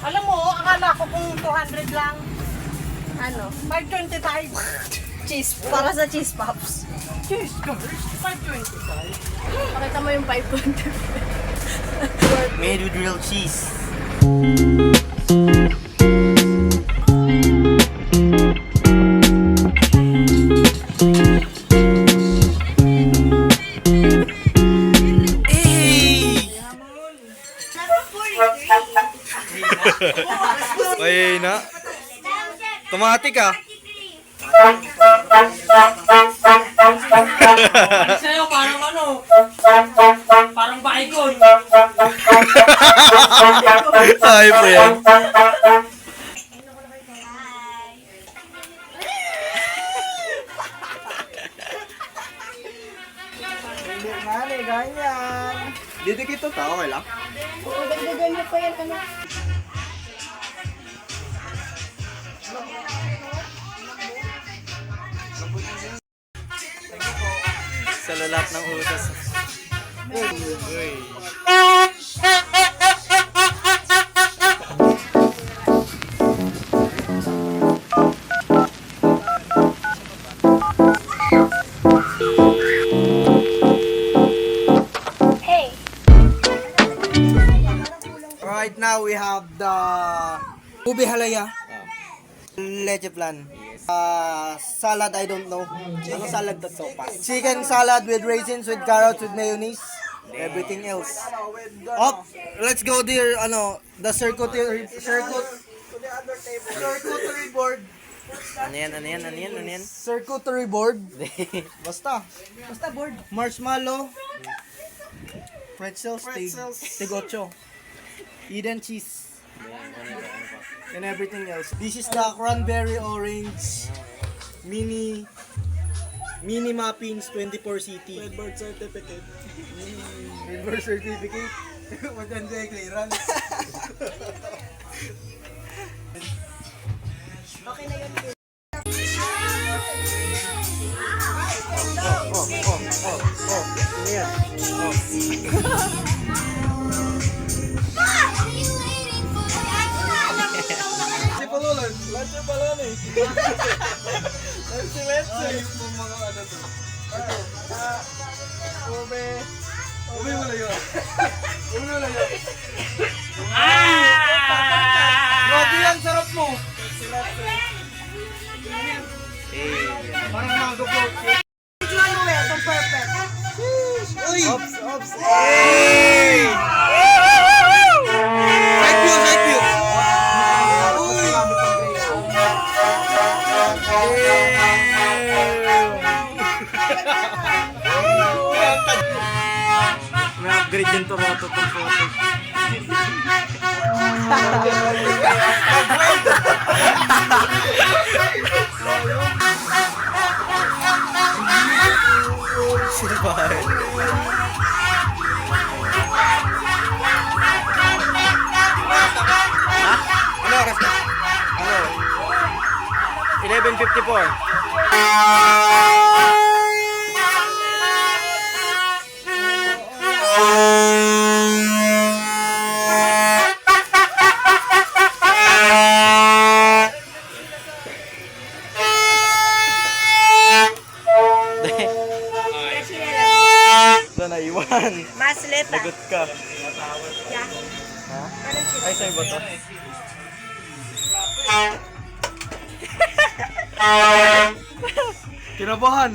Alam mo, akala ko kung 200 lang. Ano? 525. Cheese. Para sa cheese pops. Cheese curds, 525. Pakita mo yung 520. Made with real cheese. Ay na. Tumatik ah. Sa'yo, parang ano? Parang baikon. Ay po yan. Hindi ganyan. Didikit to ta, okay lang? Dagdagan mo pa yan, ano? Sa lalat ng utas. Uy. Right now we have the ube halaya, leche plan, salad I don't know, ano salad na to pa? Chicken salad with raisins, with carrots, with mayonnaise, everything else. Oh, let's go there, the charcuterie board. Ano yan? Charcuterie board. Basta board. Marshmallow. Pretzels, tigocho. Eden cheese. And everything else. This is the cranberry orange mini muffins 24 city. Red bird certificate. Red bird certificate. Maganda clearance. Okay na yun. Ano yan? Si Palulan. Lanche pala eh. Lanche. Yung mga ano to. Ube. Ube wala yun. Ube wala yun. Grabe yan, sarap mo. Parang mango float. Tignan mo eh, itong perfect. Uy! Ops! Hey! Side view! Uy! May upgrade yung Toronto tong photo. Silbahan. Ano oras na? 11:54. Ito na iwan. Masleta. Lagot ka. Yeah. Ha? Ay, sa'yo ba to? Kinabahan.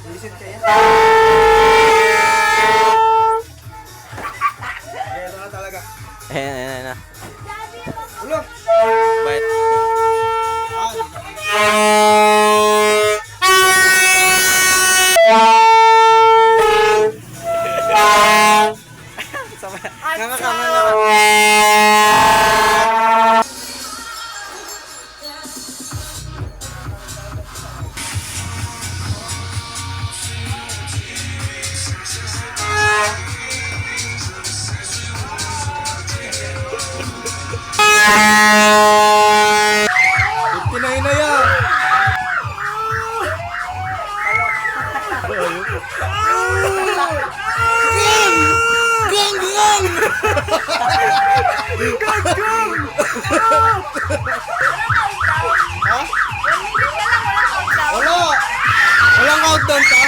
Visit kaya? Kaya na talaga. Ayan. Ulo! Bait. Gang! Ha? Wala! Walang countdown ka?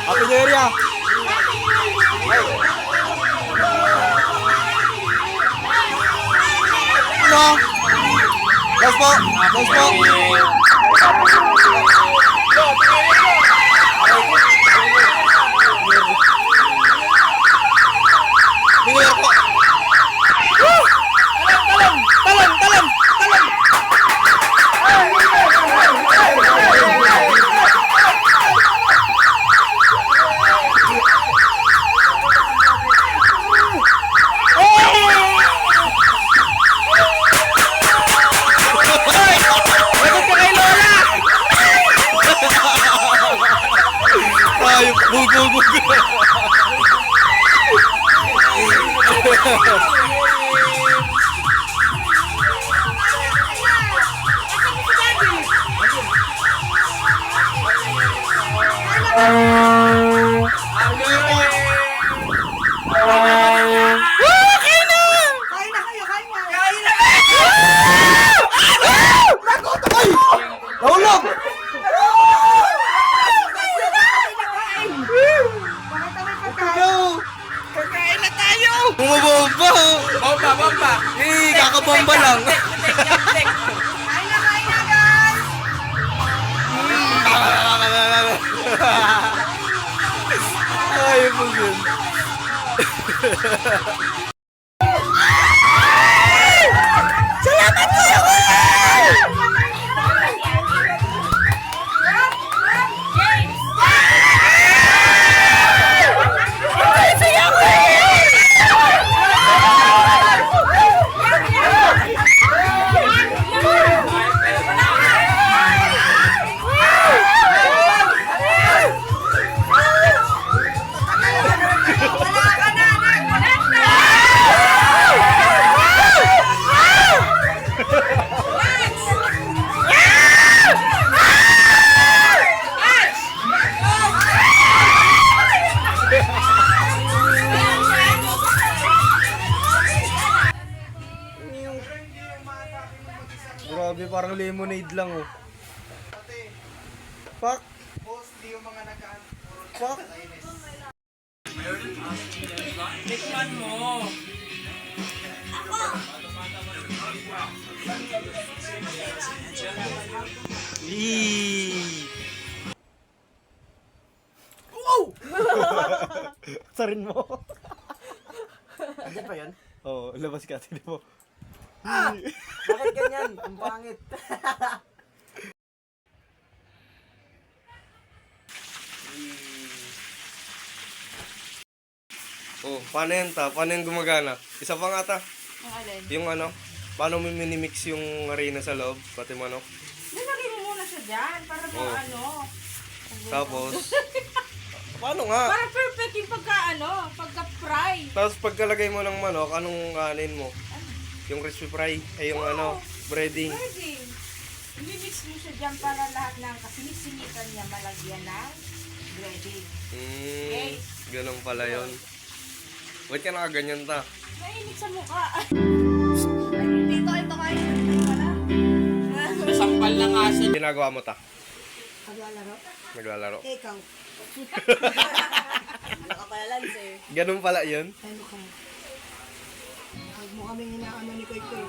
Happy New Year ya! Ano? Last po! Last po! New Year po! Talam! Ayup, bugol. Kain na kayo, kain na. Nahulog! Kakain na tayo! Bumabomba! Bomba! Eh, kakabomba lang. Kain na guys! Ay, bugol. Salamat kayo! Grabe, parang lemonade lang oh. Pak! Pak! Tikman mo. Eee! Wow! Sarin mo. Ano pa yun? Oo, labas ka. Tignan mo. Bakit ganyan? Ang pangit. Oh, paano yan ta? Paano yung gumagana? Isa pa nga ta. Ang alin? Yung ano, paano mo minimix yung harina sa loob, pati manok. Nilagay mo muna siya dyan para mo Oh. ano. Tapos, paano nga? Para perfect yung pagka-fry. Tapos pagkalagay mo ng manok, anong kanin mo? Yung crispy fry, ay yung ano, breading. Pwede. I-mix mo siya dyan para lahat ng kasinisingitan niya malagyan ng breading. Okay. Ganun pala yun. Ba't ka nakaganyan ta? Mainit sa mukha. Dito, ito kayo. Wala. Sampal Mahal ng aso. Ginagawa mo ta? Paglalaro? Naglalaro. Ikaw. Nakapalalans eh. Ganun pala yun? Ano ka? Huwag mo kaming inaano ni Koy Koy.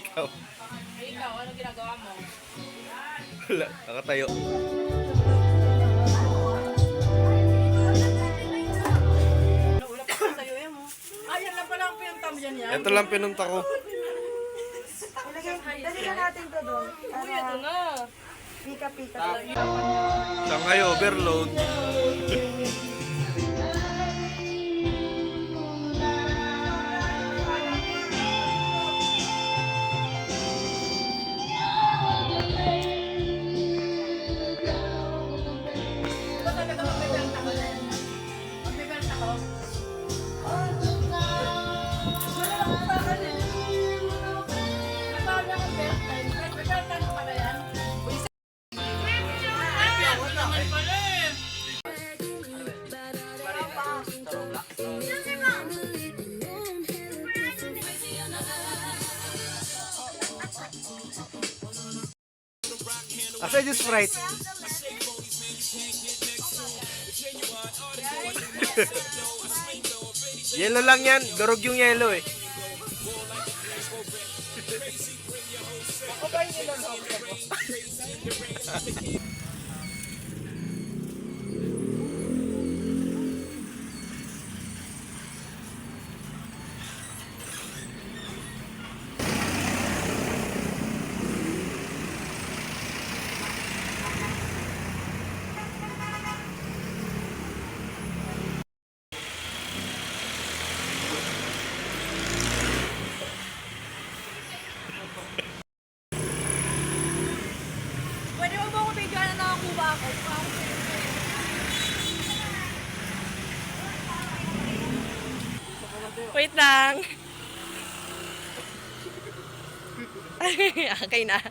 Ikaw. Ikaw, ano ginagawa mo? Wala. Nakatayo. Wala pa sa sa'yo yan mo. Ayan lang pala ang pinuntam dyan yan. Ito lang pinunta ko. Dali na natin to doon. Uy, ito na. Pika-pika. Saan kayo? Overload. Asa yung Sprite? Yellow lang yan. Durog yung yellow eh. Pwede mo ba ako video na nakakuha ako? Wait lang. Okay na.